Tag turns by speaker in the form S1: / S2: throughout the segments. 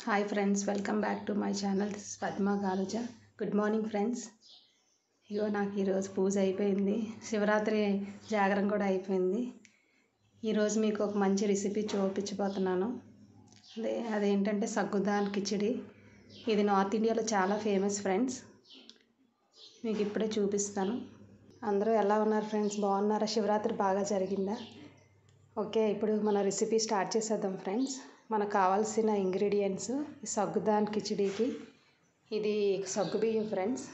S1: Hi friends, welcome back to my channel. This is Padma Galuja. Good morning friends. ఇగో నాకు ఈరోజు పూజ అయిపోయింది, శివరాత్రి జాగరం కూడా అయిపోయింది. ఈరోజు మీకు ఒక మంచి రెసిపీ చూపించబోతున్నాను. అదేంటంటే సగ్గుదాల్ కిచిడి. ఇది నార్త్ ఇండియాలో చాలా ఫేమస్ ఫ్రెండ్స్. మీకు ఇప్పుడే చూపిస్తాను. అందరూ ఎలా ఉన్నారు ఫ్రెండ్స్? బాగున్నారా? శివరాత్రి బాగా జరిగిందా? ఓకే, ఇప్పుడు మన రెసిపీ స్టార్ట్ చేసేద్దాం ఫ్రెండ్స్. మనకు కావాల్సిన ఇంగ్రీడియంట్స్ సగ్గుదాల్ కిచిడీకి. ఇది సగ్గు బియ్యం ఫ్రెండ్స్.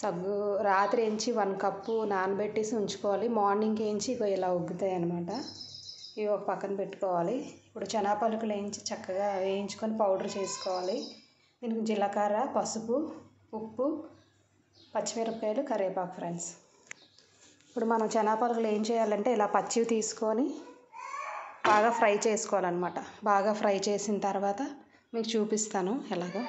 S1: సగ్గు రాత్రి ఎంచి 1 కప్పు నానబెట్టేసి ఉంచుకోవాలి. మార్నింగ్ వేయించి ఇలా ఉగ్గుతాయి అన్నమాట. ఇవి ఒక పక్కన పెట్టుకోవాలి. ఇప్పుడు శనగపలుకులు చక్కగా వేయించుకొని పౌడర్ చేసుకోవాలి. దీనికి జీలకర్ర, పసుపు, ఉప్పు, పచ్చిమిరపకాయలు, కరివేపాకు ఫ్రెండ్స్. ఇప్పుడు మనం శనగపలుకులు ఏం చేయాలంటే ఇలా పచ్చివి తీసుకొని బాగా ఫ్రై చేసుకోవాలన్నమాట. బాగా ఫ్రై చేసిన తర్వాత మీకు చూపిస్తాను ఎలాగో.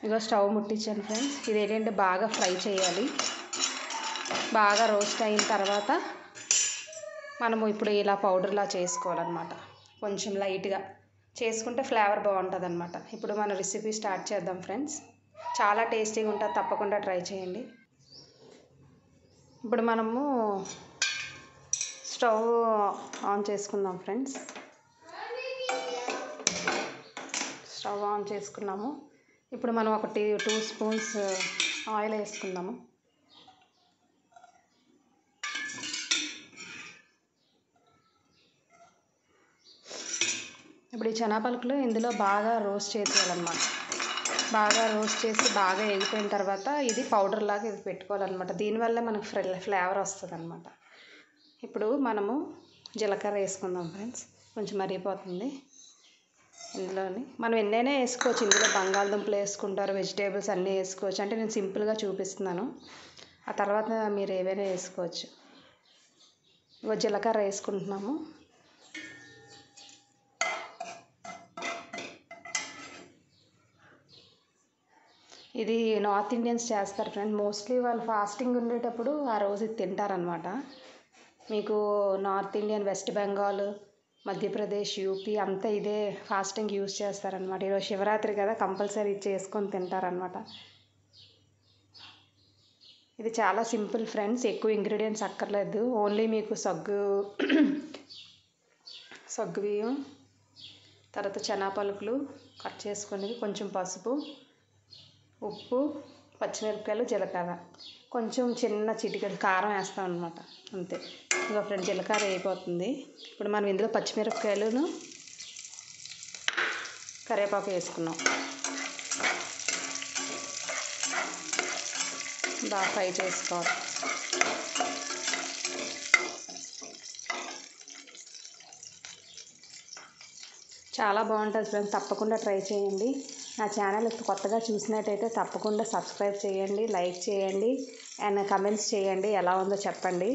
S1: ఇగో స్టవ్ ముట్టించాను ఫ్రెండ్స్. ఇది ఏంటంటే బాగా ఫ్రై చేయాలి. బాగా రోస్ట్ అయిన తర్వాత మనము ఇప్పుడు ఇలా పౌడర్లా చేసుకోవాలన్నమాట. కొంచెం లైట్గా చేసుకుంటే ఫ్లేవర్ బాగుంటుంది అన్నమాట. ఇప్పుడు మన రెసిపీ స్టార్ట్ చేద్దాం ఫ్రెండ్స్. చాలా టేస్టీగా ఉంటుంది, తప్పకుండా ట్రై చేయండి. ఇప్పుడు మనము స్టవ్ ఆన్ చేసుకుందాం ఫ్రెండ్స్. స్టవ్ ఆన్ చేసుకున్నాము. ఇప్పుడు మనం 2 స్పూన్స్ ఆయిల్ వేసుకుందాము. ఇప్పుడు ఈ శనగపలుకులు ఇందులో బాగా రోస్ట్ చేసేయాలన్నమాట. బాగా రోస్ట్ చేసి బాగా ఎగిపోయిన తర్వాత ఇది పౌడర్ లాగా ఇది పెట్టుకోవాలన్నమాట. దీనివల్ల మనకు ఫ్లేవర్ వస్తుంది అన్నమాట. ఇప్పుడు మనము జీలకర్ర వేసుకుందాం ఫ్రెండ్స్. కొంచెం మరిగిపోతుంది. ఇందులోని మనం ఎన్నైనా వేసుకోవచ్చు. ఇందులో బంగాళదుంపలు వేసుకుంటారు, వెజిటేబుల్స్ అన్నీ వేసుకోవచ్చు. అంటే నేను సింపుల్గా చూపిస్తున్నాను. ఆ తర్వాత మీరు ఏవైనా వేసుకోవచ్చు. ఇగో జీలకర్ర వేసుకుంటున్నాము. ఇది నార్త్ ఇండియన్స్ చేస్తారు ఫ్రెండ్స్. మోస్ట్లీ వాళ్ళు ఫాస్టింగ్ ఉండేటప్పుడు ఆ రోజు ఇది తింటారనమాట. మీకు north Indian, west Bengal, Madhya Pradesh, UP అంతా ఇదే ఫాస్టింగ్ యూజ్ చేస్తారనమాట. ఈరోజు శివరాత్రి కదా, కంపల్సరీ చేసుకొని తింటారనమాట. ఇది చాలా సింపుల్ ఫ్రెండ్స్. ఎక్కువ ఇంగ్రీడియంట్స్ అక్కర్లేదు. ఓన్లీ మీకు సగ్గు బియ్యం, తర్వాత శనగపలుకులు కట్ చేసుకొని, కొంచెం పసుపు, ఉప్పు, పచ్చిమిరపకాయలు, జీలకర్ర, కొంచెం చిన్న చిటికెడు కారం వేస్తాం అనమాట. అంతే. ఇక ఫ్రెండ్స్ జీలకర్ర అయిపోతుంది. ఇప్పుడు మనం ఇందులో పచ్చిమిరపకాయలను, కరివేపాకు వేసుకున్నాం. బాగా ఫ్రై చేసుకోవాలి. చాలా బాగుంటుంది ఫ్రెండ్స్, తప్పకుండా ట్రై చేయండి. నా ఛానల్ కొత్తగా చూసినట్టయితే తప్పకుండా సబ్స్క్రైబ్ చేయండి, లైక్ చేయండి, అండ్ కమెంట్స్ చేయండి. ఎలా ఉందో చెప్పండి.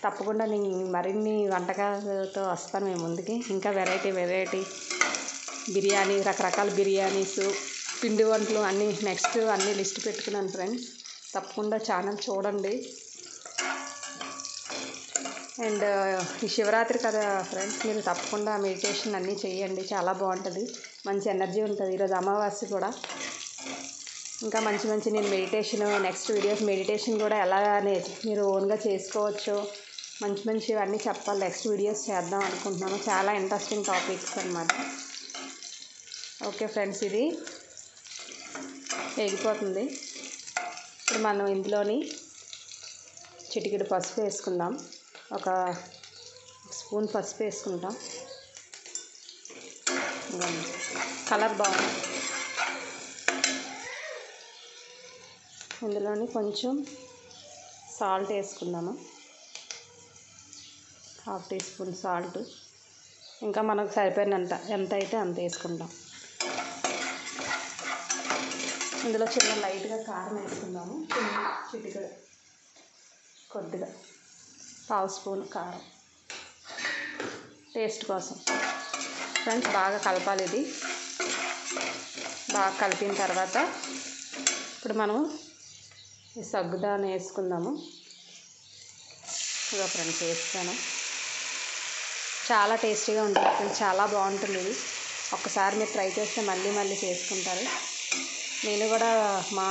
S1: తప్పకుండా నేను మరిన్ని వంటకాలతో వస్తాను మీ ముందుకి. ఇంకా వెరైటీ బిర్యానీ, రకరకాల బిర్యానీస్, పిండి వంటలు అన్నీ నెక్స్ట్ అన్నీ లిస్ట్ పెట్టుకున్నాను ఫ్రెండ్స్. తప్పకుండా ఛానల్ చూడండి. అండ్ ఈ శివరాత్రి కదా ఫ్రెండ్స్, మీరు తప్పకుండా మెడిటేషన్ అన్నీ చేయండి. చాలా బాగుంటుంది, మంచి ఎనర్జీ ఉంటుంది. ఈరోజు అమావాస్య కూడా. ఇంకా మంచి నేను నెక్స్ట్ వీడియోస్ మెడిటేషన్ కూడా ఎలా మీరు ఓన్గా చేసుకోవచ్చు, మంచివన్నీ చెప్పాలి. నెక్స్ట్ వీడియోస్ చేద్దాం అనుకుంటున్నాను. చాలా ఇంట్రెస్టింగ్ టాపిక్స్ అన్నమాట. ఓకే ఫ్రెండ్స్, ఇది వేగిపోతుంది. ఇప్పుడు మనం ఇందులోని చిటికెడు పసుపు వేసుకుందాం. ఒక స్పూన్ పసుపు వేసుకుంటాం. కలర్ బాగుంది. ఇందులోని కొంచెం సాల్ట్ వేసుకుందాము. 1/2 టీ స్పూన్ సాల్ట్. ఇంకా మనకు సరిపోయినంత ఎంత అయితే అంత వేసుకుంటాం. ఇందులో చిన్న లైట్గా కారం వేసుకుందాము. చిటికెడు, కొద్దిగా 1/2 స్పూన్ కారం టేస్ట్ కోసం ఫ్రెండ్స్. బాగా కలపాలి. ఇది బాగా కలిపిన తర్వాత ఇప్పుడు మనం ఈ సగ్గుదాన్ని వేసుకుందాము. ఇక ఫ్రెండ్స్ వేస్తాను. చాలా టేస్టీగా ఉంటుంది ఫ్రెండ్స్, చాలా బాగుంటుంది ఇది. ఒక్కసారి మీరు ట్రై చేస్తే మళ్ళీ మళ్ళీ చేసుకుంటారు. నేను కూడా మా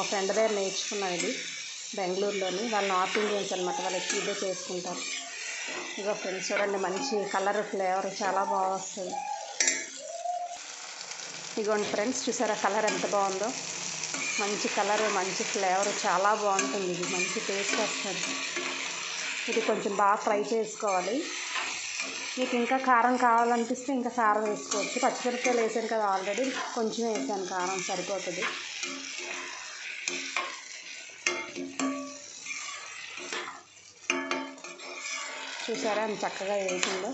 S1: ఫ్రెండ్ దగ్గర నేర్చుకున్నాను ఇది, బెంగళూరులోని. వాళ్ళు నార్త్ ఇండియన్స్ అనమాట, వాళ్ళు ఎక్కువ ఇదే చేసుకుంటారు. ఇగో ఫ్రెండ్స్ చూడండి, మంచి కలర్ ఫ్లేవర్ చాలా బాగా వస్తుంది. ఇగోండి ఫ్రెండ్స్, చూసారా కలర్ ఎంత బాగుందో, మంచి కలర్ మంచి ఫ్లేవర్ చాలా బాగుంటుంది. ఇది మంచి టేస్ట్ వస్తుంది. ఇది కొంచెం బాగా ఫ్రై చేసుకోవాలి. మీకు ఇంకా కారం కావాలనిపిస్తే ఇంకా కారం వేసుకోవచ్చు. పచ్చిమిరపకాయలు వేసాను కదా ఆల్రెడీ, కొంచెం వేసాను కారం, సరిపోతుంది. చూసారా అని చక్కగా వేసిందో.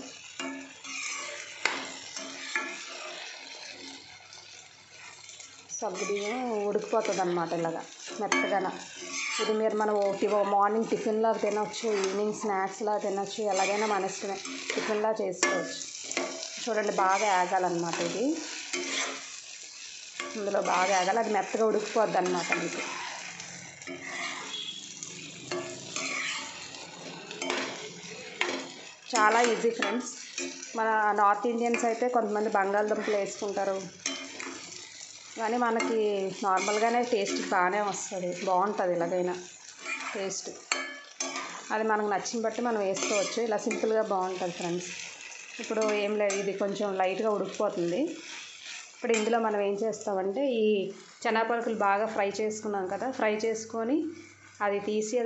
S1: సగ్గుబియ్యం ఉడికిపోతుంది అన్నమాట ఇలాగా మెత్తగా. ఇది మీరు మనం మార్నింగ్ టిఫిన్లా తినొచ్చు, ఈవినింగ్ స్నాక్స్లా తినొచ్చు, ఎలాగైనా మన ఇష్టమే, టిఫిన్లా చేసుకోవచ్చు. చూడండి బాగా ఆగాలన్నమాట ఇది, ఇందులో బాగా ఆగాలి, అది మెత్తగా ఉడికిపోద్ది అన్నమాట మీకు. చాలా ఈజీ ఫ్రెండ్స్. మన నార్త్ ఇండియన్స్ అయితే కొంతమంది బంగాళదుంపలు వేసుకుంటారు, కానీ మనకి నార్మల్గానే టేస్ట్ బాగానే వస్తుంది, బాగుంటుంది ఎలాగైనా టేస్ట్. అది మనకు నచ్చిన బట్టి మనం వేసుకోవచ్చు. ఇలా సింపుల్గా బాగుంటుంది ఫ్రెండ్స్. ఇప్పుడు ఏం లేదు, ఇది కొంచెం లైట్గా ఉడికిపోతుంది. ఇప్పుడు ఇందులో మనం ఏం చేస్తామంటే, ఈ శనగపలుకులు బాగా ఫ్రై చేసుకున్నాం కదా, ఫ్రై చేసుకొని అది తీసి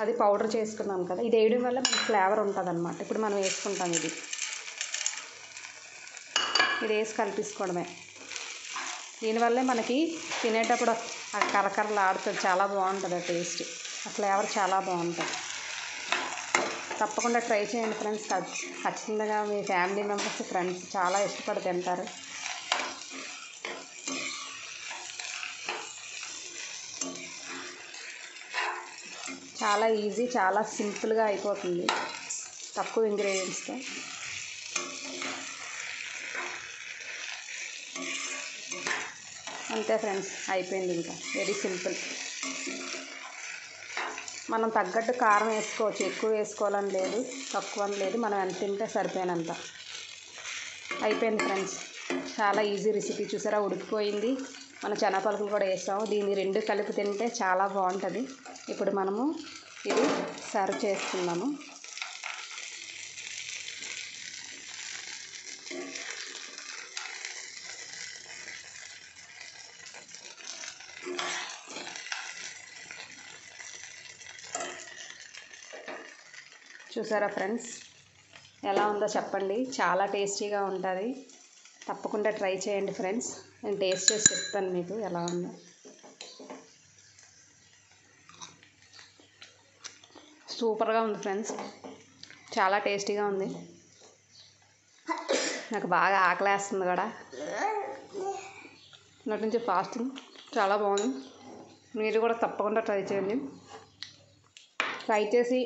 S1: అది పౌడర్ చేసుకున్నాం కదా, ఇది వేయడం వల్ల మనకి ఫ్లేవర్ ఉంటుంది అన్నమాట. ఇప్పుడు మనం వేసుకుంటాం ఇది వేసి కలిపేసుకోవడమే. దీనివల్లే మనకి తినేటప్పుడు కరకరలాడుతుంది, చాలా బాగుంటుంది ఆ టేస్ట్, ఆ ఫ్లేవర్ చాలా బాగుంటుంది. తప్పకుండా ట్రై చేయండి ఫ్రెండ్స్. ఖచ్చితంగా మీ ఫ్యామిలీ మెంబర్స్, ఫ్రెండ్స్ చాలా ఇష్టపడి తింటారు. చాలా ఈజీ, చాలా సింపుల్గా అయిపోతుంది, తక్కువ ఇంగ్రీడియంట్స్తో. అంతే ఫ్రెండ్స్, అయిపోయింది. ఇంకా వెరీ సింపుల్. మనం తగ్గట్టు కారం వేసుకోవచ్చు, ఎక్కువ వేసుకోవాలని లేదు, తక్కువ అని లేదు, మనం ఎంత తింటే సరిపోయినంత. అయిపోయింది ఫ్రెండ్స్, చాలా ఈజీ రెసిపీ. చూసారా ఉడికిపోయింది, మన శనగపలుకులు కూడా వేసాము. దీన్ని రెండు కలిపి తింటే చాలా బాగుంటుంది. ఇప్పుడు మనము ఇది సర్వ్ చేసుకుందాము. చూసారా ఫ్రెండ్స్, ఎలా ఉందో చెప్పండి, చాలా టేస్టీగా ఉంటుంది. తప్పకుండా ట్రై చేయండి ఫ్రెండ్స్. నేను టేస్ట్ చేసి చెప్తాను మీకు ఎలా ఉందో. సూపర్గా ఉంది ఫ్రెండ్స్, చాలా టేస్టీగా ఉంది. నాకు బాగా ఆకలేస్తుంది కూడా, నటి నుంచి ఫాస్టింగ్. చాలా బాగుంది, మీరు కూడా తప్పకుండా ట్రై చేయండి. ట్రై చేసి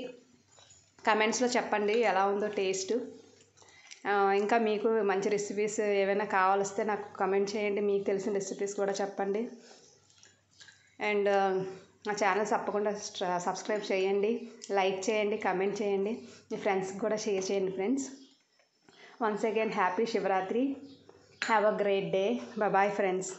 S1: కమెంట్స్లో చెప్పండి ఎలా ఉందో టేస్ట్. ఇంకా మీకు మంచి రెసిపీస్ ఏమైనా కావాలిస్తే నాకు కమెంట్ చేయండి, మీకు తెలిసిన రెసిపీస్ కూడా చెప్పండి. అండ్ మా ఛానల్ తప్పకుండా సబ్స్క్రైబ్ చేయండి, లైక్ చేయండి, కమెంట్ చేయండి, మీ ఫ్రెండ్స్కి కూడా షేర్ చేయండి friends. Once again happy Shivaratri. Have a great day. Bye friends.